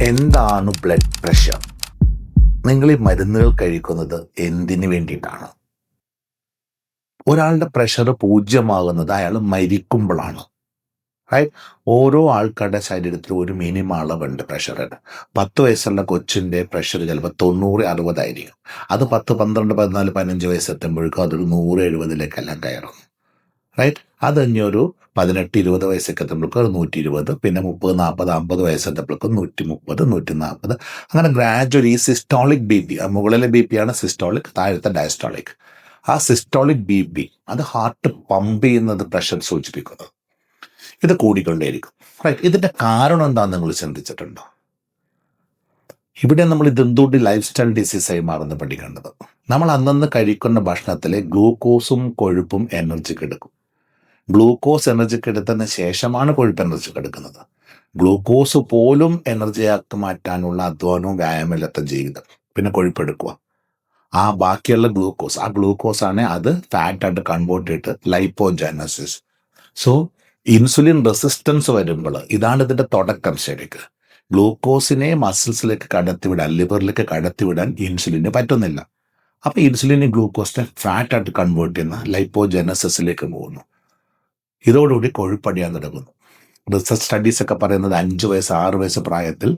എന്താണ് blood pressure? നിങ്ങൾ ഈ മരുന്നുകൾ കഴിക്കുന്നത് എന്തിനു വേണ്ടിയിട്ടാണ്? ഒരാളുടെ പ്രഷർ 0 അയാൾ മരിക്കുമ്പോഴാണ്. റൈറ്റ്? ഓരോ ആൾക്കാരുടെ ശരീരത്തിൽ ഒരു മിനിമം അളവുണ്ട് പ്രഷറിന്. 10 വയസ്സുള്ള കൊച്ചിൻ്റെ പ്രഷർ ചിലപ്പോൾ 90-60 ആയിരിക്കും. അത് 10, 12, 14, 15 വയസ്സെത്തുമ്പോഴേക്കും അതൊരു 100-70 കയറും. റൈറ്റ്? അത് കഴിഞ്ഞൊരു 18, 20 വയസ്സൊക്കെ എത്തുമ്പോഴേക്കും അത് 120, പിന്നെ 30, 40, 50 വയസ്സെത്തുമ്പോഴേക്കും 130, 140. അങ്ങനെ ഗ്രാജുവലി ഈ സിസ്റ്റോളിക് ബി പി, മുകളിലെ ബി പി ആണ് സിസ്റ്റോളിക്, താഴത്തെ ഡയസ്റ്റോളിക്. ആ സിസ്റ്റോളിക് ബി പി അത് ഹാർട്ട് പമ്പ് ചെയ്യുന്നത് പ്രഷർ സൂചിപ്പിക്കുന്നത്. ഇത് കൂടിക്കൊണ്ടേയിരിക്കും. റൈറ്റ്? ഇതിൻ്റെ കാരണം എന്താണെന്ന് നിങ്ങൾ ചിന്തിച്ചിട്ടുണ്ടോ? ഇവിടെ നമ്മൾ ഇതെന്തുകൊണ്ട് ലൈഫ് സ്റ്റൈൽ ഡിസീസായി മാറുന്ന പഠിക്കേണ്ടത്. നമ്മൾ അന്നന്ന് കഴിക്കുന്ന ഭക്ഷണത്തിലെ ഗ്ലൂക്കോസും കൊഴുപ്പും എനർജിക്ക് എടുക്കും. ഗ്ലൂക്കോസ് എനർജിക്ക് എടുത്തതിന് ശേഷമാണ് കൊഴുപ്പ് എനർജിക്ക് എടുക്കുന്നത്. ഗ്ലൂക്കോസ് പോലും എനർജിയാക്കി മാറ്റാനുള്ള അധ്വാനവും വ്യായാമമില്ലാത്ത ജീവിതം, പിന്നെ കൊഴുപ്പെടുക്കുക. ആ ബാക്കിയുള്ള ഗ്ലൂക്കോസ്, ആ ഗ്ലൂക്കോസാണ് അത് ഫാറ്റായിട്ട് കൺവേർട്ട് ചെയ്തിട്ട് ലൈപ്പോജനസിസ്. സോ ഇൻസുലിൻ റെസിസ്റ്റൻസ് വരുമ്പോൾ ഇതാണ് ഇതിൻ്റെ തുടക്കം. ശരിക്ക് ഗ്ലൂക്കോസിനെ മസിൽസിലേക്ക് കടത്തിവിടാൻ, ലിവറിലേക്ക് കടത്തിവിടാൻ ഇൻസുലിന് പറ്റുന്നില്ല. അപ്പോൾ ഇൻസുലിൻ ഗ്ലൂക്കോസിനെ ഫാറ്റായിട്ട് കൺവേർട്ട് ചെയ്യുന്ന ലൈപ്പോജനസിസിലേക്ക് പോകുന്നു. ഇതോടുകൂടി കൊഴുപ്പടിയാൻ തുടങ്ങുന്നു. റിസർച്ച് സ്റ്റഡീസൊക്കെ പറയുന്നത് 5 വയസ്സ് 6 വയസ്സ് പ്രായത്തിൽ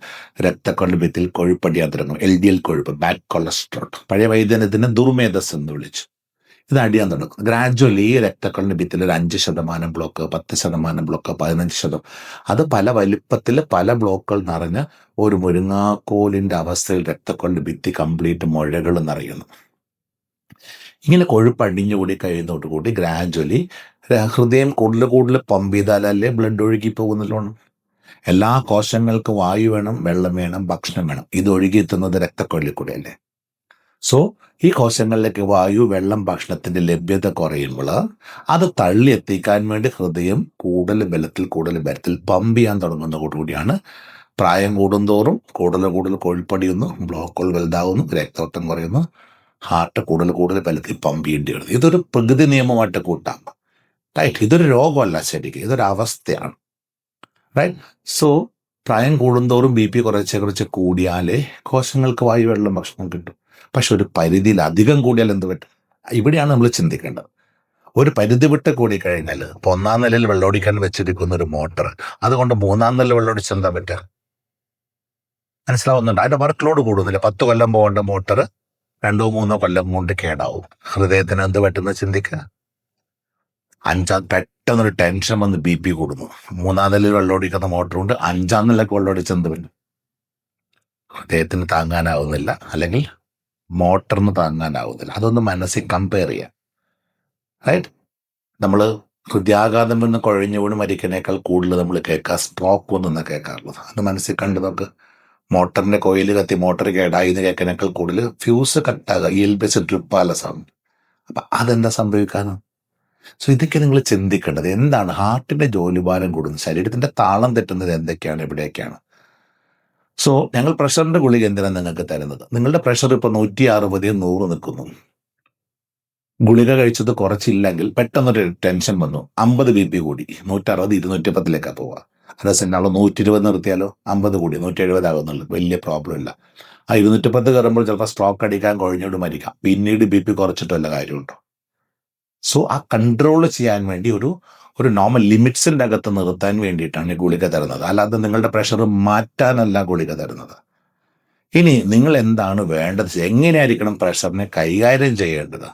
രക്തക്കൊള്ളിൽ കൊഴുപ്പടിയാൻ തുടങ്ങും. LDL കൊഴുപ്പ്, ബാഡ് കൊളസ്ട്രോൾ. പഴയ വൈദ്യനത്തിന് ദുർമേധസ് എന്ന് വിളിച്ചു. ഇത് അടിയാൻ തുടങ്ങും. ഗ്രാജുവലി രക്തക്കൊള്ളിൻ്റെ ഭിത്തിൽ ഒരു 5% ബ്ലോക്ക്, 10% ബ്ലോക്ക്, 15%, അത് പല വലിപ്പത്തിൽ പല ബ്ലോക്കുകൾ നിറഞ്ഞ ഒരു മുരിങ്ങാക്കോലിൻ്റെ അവസ്ഥയിൽ രക്തക്കൊള്ളിൻ്റെ ഭിത്തി കംപ്ലീറ്റ് മുഴകൾ നിറയുന്നു. ഇങ്ങനെ കൊഴുപ്പ് അടിഞ്ഞുകൂടി കഴിയുന്നതോടുകൂടി ഗ്രാജുവലി ഹൃദയം കൂടുതൽ പമ്പ് ചെയ്താലല്ലേ ബ്ലഡ് ഒഴുകി പോകുന്നല്ലോ. എല്ലാ കോശങ്ങൾക്ക് വായു വേണം, വെള്ളം വേണം, ഭക്ഷണം വേണം. ഇത് ഒഴുകിയെത്തുന്നത് രക്തക്കൊള്ളിൽ കൂടെ അല്ലേ. സോ ഈ കോശങ്ങളിലേക്ക് വായു, വെള്ളം, ഭക്ഷണത്തിൻ്റെ ലഭ്യത കുറയുമ്പോൾ അത് തള്ളി എത്തിക്കാൻ വേണ്ടി ഹൃദയം കൂടുതൽ ബലത്തിൽ പമ്പ് ചെയ്യാൻ തുടങ്ങുന്നതോടുകൂടിയാണ് പ്രായം കൂടുന്തോറും കൂടുതൽ കൊഴുപ്പടിയുന്നു, ബ്ലോക്കുകൾ വലുതാവുന്നു, രക്തോട്ടം കുറയുന്നു, ഹാർട്ട് കൂടുതൽ ബലത്തിൽ പമ്പ് ചെയ്യേണ്ടി വരുന്നു. ഇതൊരു പ്രകൃതി നിയമമായിട്ട് കൂട്ടാം. റൈറ്റ്? ഇതൊരു രോഗമല്ല, ശരിക്കും ഇതൊരു അവസ്ഥയാണ്. റൈറ്റ്? സോ പ്രായം കൂടുന്തോറും ബി പി കുറച്ച് കൂടിയാലേ കോശങ്ങൾക്ക് വായു, വെള്ളം, ഭക്ഷണം കിട്ടും. പക്ഷെ ഒരു പരിധിയിൽ അധികം കൂടിയാൽ എന്ത് പറ്റും? ഇവിടെയാണ് നമ്മൾ ചിന്തിക്കേണ്ടത്. ഒരു പരിധി വിട്ട് കൂടിക്കഴിഞ്ഞാൽ, ഇപ്പോൾ 1-ാം നിലയിൽ വെള്ളമൊടിക്കാൻ വെച്ചിരിക്കുന്ന ഒരു മോട്ടർ, അതുകൊണ്ട് 3-ാം നില വെള്ളമൊടിച്ച് എന്താ പറ്റുക? മനസ്സിലാവുന്നുണ്ട്? അതിൻ്റെ വർക്ക് ലോഡ് കൂടുന്നില്ല. 10 കൊല്ലം പോകേണ്ട മോട്ടർ 2-3 കൊല്ലം കൊണ്ട് കേടാവും. ഹൃദയത്തിന് എന്ത് പറ്റുന്ന ചിന്തിക്കുക. പെട്ടെന്നൊരു ടെൻഷൻ വന്ന് ബി പി കൂടുന്നു. 3-ാം നിലയിൽ വെള്ളമൊടിക്കുന്ന മോട്ടറുണ്ട്, 5-ാം നിലയ്ക്ക് വെള്ളമൊടിച്ച് എന്ത് പറ്റും? ഹൃദയത്തിന് താങ്ങാനാവുന്നില്ല, അല്ലെങ്കിൽ മോട്ടറിന് താങ്ങാനാവുന്നില്ല. അതൊന്ന് മനസ്സിൽ കമ്പയർ ചെയ്യാം. റൈറ്റ്? നമ്മൾ ഹൃദയാഘാതം വന്ന് കുഴഞ്ഞു വീണ് മരിക്കുന്നേക്കാൾ കൂടുതൽ നമ്മൾ കേൾക്കുക സ്ട്രോക്ക് വന്നെന്ന് കേൾക്കാറുള്ളത്. അത് മനസ്സിൽ കണ്ട് നമുക്ക് മോട്ടറിൻ്റെ കോയിൽ കത്തി മോട്ടർ കേടായി എന്ന് കേൾക്കുന്നേക്കാൾ കൂടുതൽ ഫ്യൂസ് കട്ടാകുക, ELBS ട്രിപ്പാല സൗണ്ട്. അപ്പം അതെന്താ സംഭവിക്കാന്ന്? സോ ഇതൊക്കെ നിങ്ങൾ ചിന്തിക്കേണ്ടത്. എന്താണ് ഹാർട്ടിൻ്റെ ജോലിഭാരം കൂടുന്നത്, ശരീരത്തിൻ്റെ താളം തെറ്റുന്നത് എന്തൊക്കെയാണ്, എവിടെയൊക്കെയാണ്? സോ ഞങ്ങൾ പ്രഷറിൻ്റെ ഗുളിക എന്തിനാണ് നിങ്ങൾക്ക് തരുന്നത്? നിങ്ങളുടെ പ്രഷർ ഇപ്പോൾ 160, 100 നിൽക്കുന്നു. ഗുളിക കഴിച്ചത് കുറച്ചില്ലെങ്കിൽ പെട്ടെന്നൊരു ടെൻഷൻ വന്നു, 50 BP കൂടി, 160, 210 പോവുക. അതേസമയം 120 നിർത്തിയാലോ, 50 കൂടി 170 ആകുന്നുള്ളൂ, വലിയ പ്രോബ്ലം ഇല്ല. ആ 210 കയറുമ്പോൾ ചിലപ്പോൾ സ്ട്രോക്ക് അടിക്കാൻ, കുഴഞ്ഞോട് മരിക്കാം. പിന്നീട് BP കുറച്ചിട്ട് വല്ല കാര്യമുണ്ടോ? സോ ആ കൺട്രോൾ ചെയ്യാൻ വേണ്ടി ഒരു നോർമൽ ലിമിറ്റ്സിൻ്റെ അകത്ത് നിർത്താൻ വേണ്ടിയിട്ടാണ് ഈ ഗുളിക തരുന്നത്. അല്ലാതെ നിങ്ങളുടെ പ്രഷർ മാറ്റാനല്ല ഗുളിക തരുന്നത്. ഇനി നിങ്ങൾ എന്താണ് വേണ്ടത്, എങ്ങനെയായിരിക്കണം പ്രഷറിനെ കൈകാര്യം ചെയ്യേണ്ടത്?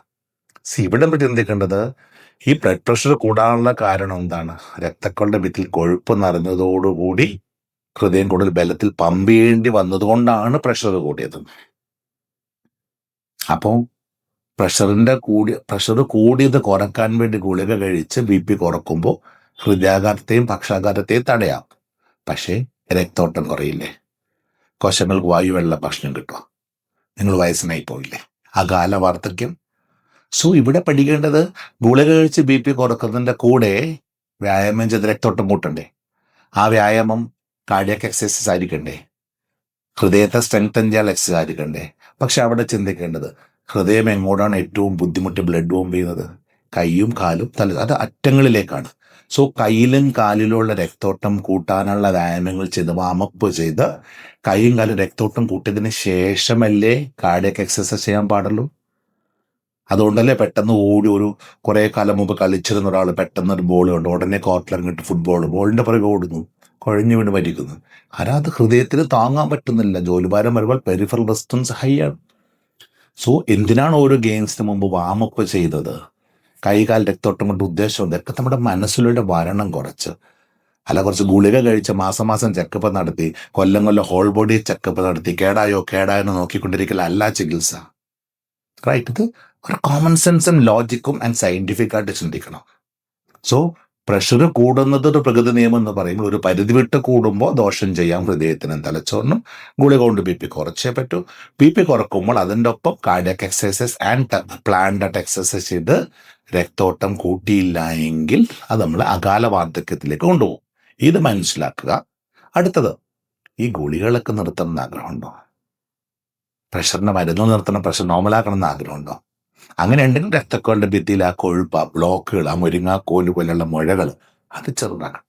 ഇവിടെ നമ്മൾ ചിന്തിക്കേണ്ടത്, ഈ ബ്ലഡ് പ്രഷർ കൂടാനുള്ള കാരണം എന്താണ്? രക്തക്കൊള്ളിൻ്റെ ഭിത്തിയിൽ കൊഴുപ്പ് നിറഞ്ഞതോടുകൂടി ഹൃദയം കൂടുതൽ ബലത്തിൽ പമ്പ് ചെയ്യേണ്ടി വന്നതുകൊണ്ടാണ് പ്രഷർ കൂടിയത്. അപ്പോൾ പ്രഷർ കൂടിയത് കുറക്കാൻ വേണ്ടി ഗുളിക കഴിച്ച് BP കുറക്കുമ്പോൾ ഹൃദയാഘാതത്തെയും പക്ഷാഘാതത്തെയും തടയാം. പക്ഷേ രക്തോട്ടം കുറയില്ലേ? കോശങ്ങൾക്ക് വായു, വെള്ള, ഭക്ഷണം കിട്ടുക? നിങ്ങൾ വയസ്സനായി പോയില്ലേ? അകാല വാർദ്ധക്യം. സോ ഇവിടെ പഠിക്കേണ്ടത്, ഗുളിക കഴിച്ച് BP കുറക്കുന്നതിൻ്റെ കൂടെ വ്യായാമം ചെയ്ത് രക്തോട്ടം കൂട്ടണ്ടേ? ആ വ്യായാമം കാർഡിയാക് എക്സസൈസ് ആയിരിക്കണ്ടേ? ഹൃദയത്തെ സ്ട്രെങ്തൻ ചെയ്യാൻ എക്സസൈസ് ആയിരിക്കണ്ടേ? പക്ഷെ അവിടെ ചിന്തിക്കേണ്ടത്, ഹൃദയം എങ്ങോട്ടാണ് ഏറ്റവും ബുദ്ധിമുട്ട് ബ്ലഡ് പമ്പ് ചെയ്യുന്നത്? കൈയും കാലും തല, അത് അറ്റങ്ങളിലേക്കാണ്. സോ കയ്യിലും കാലിലുള്ള രക്തോട്ടം കൂട്ടാനുള്ള വ്യായാമങ്ങൾ ചെയ്ത് വാമപ്പ് ചെയ്ത് കൈയും കാലും രക്തോട്ടം കൂട്ടിയതിന് ശേഷമല്ലേ കാർഡിയക് എക്സസൈസ് ചെയ്യാൻ പാടുള്ളൂ. അതുകൊണ്ടല്ലേ പെട്ടെന്ന് ഓടി ഒരു കുറേ കാലം മുമ്പ് കളിച്ചിരുന്ന ഒരാൾ പെട്ടെന്ന് ഒരു ബോൾ കണ്ടു ഉടനെ കോർട്ടിലിറങ്ങിയിട്ട് ബോളിന്റെ പുറകെ ഓടുന്നു, കുഴഞ്ഞു വീണ് മരിക്കുന്നു. അത് ഹൃദയത്തിന് താങ്ങാൻ പറ്റുന്നില്ല. ജോലിഭാരം വരുമ്പോൾ പെരിഫറൽ റെസിസ്റ്റൻസ് ഹൈ ആണ്. സോ എന്തിനാണ് ഓരോ ഗെയിംസിന് മുമ്പ് വാമപ്പ് ചെയ്തത്? കൈകാൽ രക്തോട്ടം കൊണ്ട് ഉദ്ദേശം ഇതൊക്കെ നമ്മുടെ മനസ്സിലൂടെ വരണം. കുറച്ച് ഗുളിക കഴിച്ച് മാസം ചെക്കപ്പ് നടത്തി, കൊല്ലം ഹോൾ ബോഡി ചെക്കപ്പ് നടത്തി, കേടായോ എന്ന് നോക്കിക്കൊണ്ടിരിക്കല അല്ല ചികിത്സ. റൈറ്റ്? ഇത് ഒരു കോമൺ സെൻസും ലോജിക്കും ആൻഡ് സയന്റിഫിക് ആയിട്ട് ചിന്തിക്കണം. സോ പ്രഷർ കൂടുന്നത് ഒരു പ്രകൃതി നിയമം എന്ന് പറയുമ്പോൾ ഒരു പരിധി വിട്ട് കൂടുമ്പോൾ ദോഷം ചെയ്യാം ഹൃദയത്തിനും തലച്ചോറിനും. ഗുളിക കൊണ്ട് ബി പി കുറച്ചേ പറ്റൂ. ബി പി കുറക്കുമ്പോൾ അതിൻ്റെ ഒപ്പം cardiac exercise and planned exercise ചെയ്ത് രക്തോട്ടം കൂട്ടിയില്ല എങ്കിൽ അത് നമ്മൾ അകാല വാർദ്ധക്യത്തിലേക്ക് കൊണ്ടുപോകും. ഇത് മനസ്സിലാക്കുക. അടുത്തത്, ഈ ഗുളികളൊക്കെ നിർത്തണം എന്ന് ആഗ്രഹമുണ്ടോ? പ്രഷറിന്റെ മരുന്ന് നിർത്തണം, പ്രഷർ നോർമലാക്കണം എന്ന് ആഗ്രഹമുണ്ടോ? അങ്ങനെ ഉണ്ടെങ്കിൽ രക്തക്കോളിന്റെ ഭിത്തിയിൽ ആ കൊഴുപ്പ്, ആ ബ്ലോക്കുകൾ, ആ മുരിങ്ങാക്കോല് പോലെയുള്ള മുഴകൾ അത് ചെറുതാക്കണം.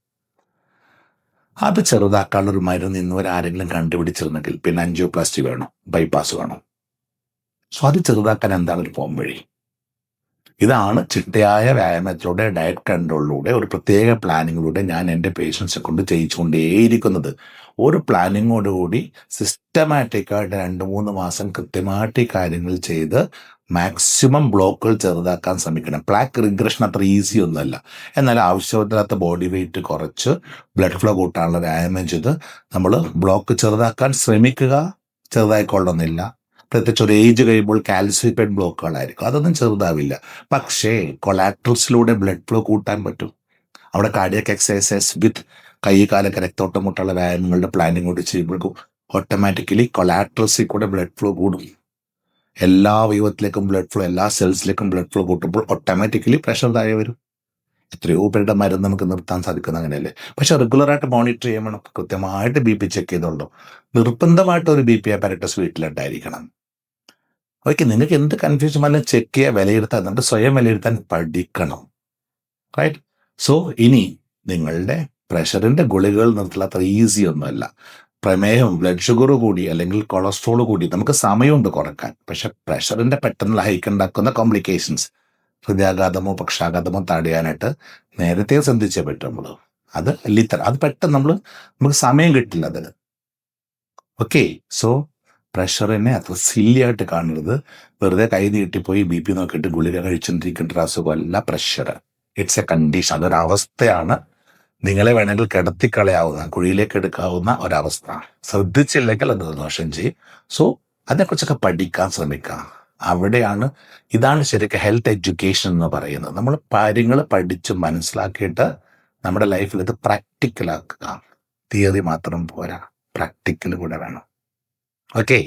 അത് ചെറുതാക്കാനുള്ള ഒരു മരുന്ന് ഇന്നുവരാരെങ്കിലും കണ്ടുപിടിച്ചിരുന്നെങ്കിൽ പിന്നെ ആൻജിയോപ്ലാസ്റ്റി വേണോ, ബൈപ്പാസ് വേണോ? സോ അത് ചെറുതാക്കാൻ എന്താണ് ഒരു പോംവഴി? ഇതാണ് ചിട്ടയായ വ്യായാമത്തിലൂടെ, ഡയറ്റ് കൺട്രോളിലൂടെ, ഒരു പ്രത്യേക പ്ലാനിങ്ങിലൂടെ ഞാൻ എൻ്റെ പേഷ്യൻസിനെ കൊണ്ട് ചെയ്യിച്ചുകൊണ്ടേയിരിക്കുന്നത്. ഒരു പ്ലാനിങ്ങോടുകൂടി സിസ്റ്റമാറ്റിക്കായിട്ട് 2-3 മാസം കൃത്യമായിട്ട് ഈ കാര്യങ്ങൾ ചെയ്ത് മാക്സിമം ബ്ലോക്കുകൾ ചെറുതാക്കാൻ ശ്രമിക്കണം. പ്ലാക്ക് റിഗ്രഷൻ അത്ര ഈസി ഒന്നുമല്ല. എന്നാൽ ആവശ്യമില്ലാത്ത ബോഡി വെയിറ്റ് കുറച്ച് ബ്ലഡ് ഫ്ലോ കൂട്ടാനുള്ള വ്യായാമം ചെയ്ത് നമ്മൾ ബ്ലോക്ക് ചെറുതാക്കാൻ ശ്രമിക്കുക. ചെറുതായിക്കൊള്ളുന്നില്ല. പ്രത്യേകിച്ച് ഒരു ഏജ് കഴിയുമ്പോൾ കാൽസിഫൈഡ് ബ്ലോക്കുകളായിരിക്കും, അതൊന്നും ചെറുതാവില്ല. പക്ഷേ കൊളാട്രൽസിലൂടെ ബ്ലഡ് ഫ്ലോ കൂട്ടാൻ പറ്റും. അവിടെ കാർഡിയക് എക്സസൈസ് വിത്ത് കാലൊക്കെ രക്തോട്ടം മുട്ടുള്ള വ്യായാമങ്ങളുടെ പ്ലാനിങ് കൂടി ചെയ്യുമ്പോഴേക്കും ഓട്ടോമാറ്റിക്കലി കൊളാട്രൽസിൽ കൂടെ ബ്ലഡ് ഫ്ലോ കൂടും. എല്ലാ അവയവത്തിലേക്കും ബ്ലഡ് ഫ്ലോ, എല്ലാ സെൽസിലേക്കും ബ്ലഡ് ഫ്ലോ കൂട്ടുമ്പോൾ ഓട്ടോമാറ്റിക്കലി പ്രഷർ താഴെ വരും. എത്രയോ പേരുടെ മരുന്ന് നമുക്ക് നിർത്താൻ സാധിക്കുന്ന അങ്ങനെയല്ലേ. പക്ഷെ റെഗുലറായിട്ട് മോണിറ്റർ ചെയ്യണം. കൃത്യമായിട്ട് ബി പി ചെക്ക് ചെയ്തോളൂ. നിർബന്ധമായിട്ട് ഒരു ബി പി അപ്പാരറ്റസ് വീട്ടിലുണ്ടായിരിക്കണം. ഓക്കെ, നിങ്ങൾക്ക് എന്ത് കൺഫ്യൂഷൻ വല്ല ചെക്ക് ചെയ്യുക, വിലയിരുത്താൻ, എന്നിട്ട് സ്വയം വിലയിരുത്താൻ പഠിക്കണം. റൈറ്റ്? സോ ഇനി നിങ്ങളുടെ പ്രഷറിന്റെ ഗുളികകൾ നിർത്തുള്ള അത്ര ഈസി ഒന്നുമല്ല. പ്രമേഹം, ബ്ലഡ് ഷുഗർ കൂടി അല്ലെങ്കിൽ കൊളസ്ട്രോൾ കൂടി നമുക്ക് സമയമുണ്ട് കുറക്കാൻ. പക്ഷെ പ്രഷറിന്റെ പെട്ടെന്ന് ഹൈക്ക് ഉണ്ടാക്കുന്ന കോംപ്ലിക്കേഷൻസ്, ഹൃദയാഘാതമോ പക്ഷാഘാതമോ തടയാനായിട്ട് നേരത്തെ ശ്രദ്ധിച്ചേ പറ്റും. അത് അത് പെട്ടെന്ന് നമുക്ക് സമയം കിട്ടില്ല അതിന്. ഓക്കെ, സോ പ്രഷറിനെ അത്ര സില്ലിയായിട്ട് കാണരുത്. വെറുതെ കൈ നീട്ടിപ്പോയി ബി പി നോക്കിയിട്ട് ഗുളിക കഴിച്ചുകൊണ്ടിരിക്കേണ്ട ഒരു അസുഖമല്ല പ്രഷർ. It's a condition. അതൊരവസ്ഥയാണ്. നിങ്ങളെ വേണമെങ്കിൽ കിടത്തിക്കളയാവുന്ന, കുഴിയിലേക്ക് എടുക്കാവുന്ന ഒരവസ്ഥ. ശ്രദ്ധിച്ചില്ലെങ്കിൽ അത് ദോഷം ചെയ്യും. സോ അതിനെക്കുറിച്ചൊക്കെ പഠിക്കാൻ ശ്രമിക്കാം. ഇതാണ് ശരിക്കും ഹെൽത്ത് എഡ്യൂക്കേഷൻ എന്ന് പറയുന്നത്. നമ്മൾ കാര്യങ്ങൾ പഠിച്ച് മനസ്സിലാക്കിയിട്ട് നമ്മുടെ ലൈഫിൽ ഇത് പ്രാക്ടിക്കലാക്കുക. തിയറി മാത്രം പോരാ, പ്രാക്ടിക്കൽ കൂടെ വേണം. ഓക്കെ.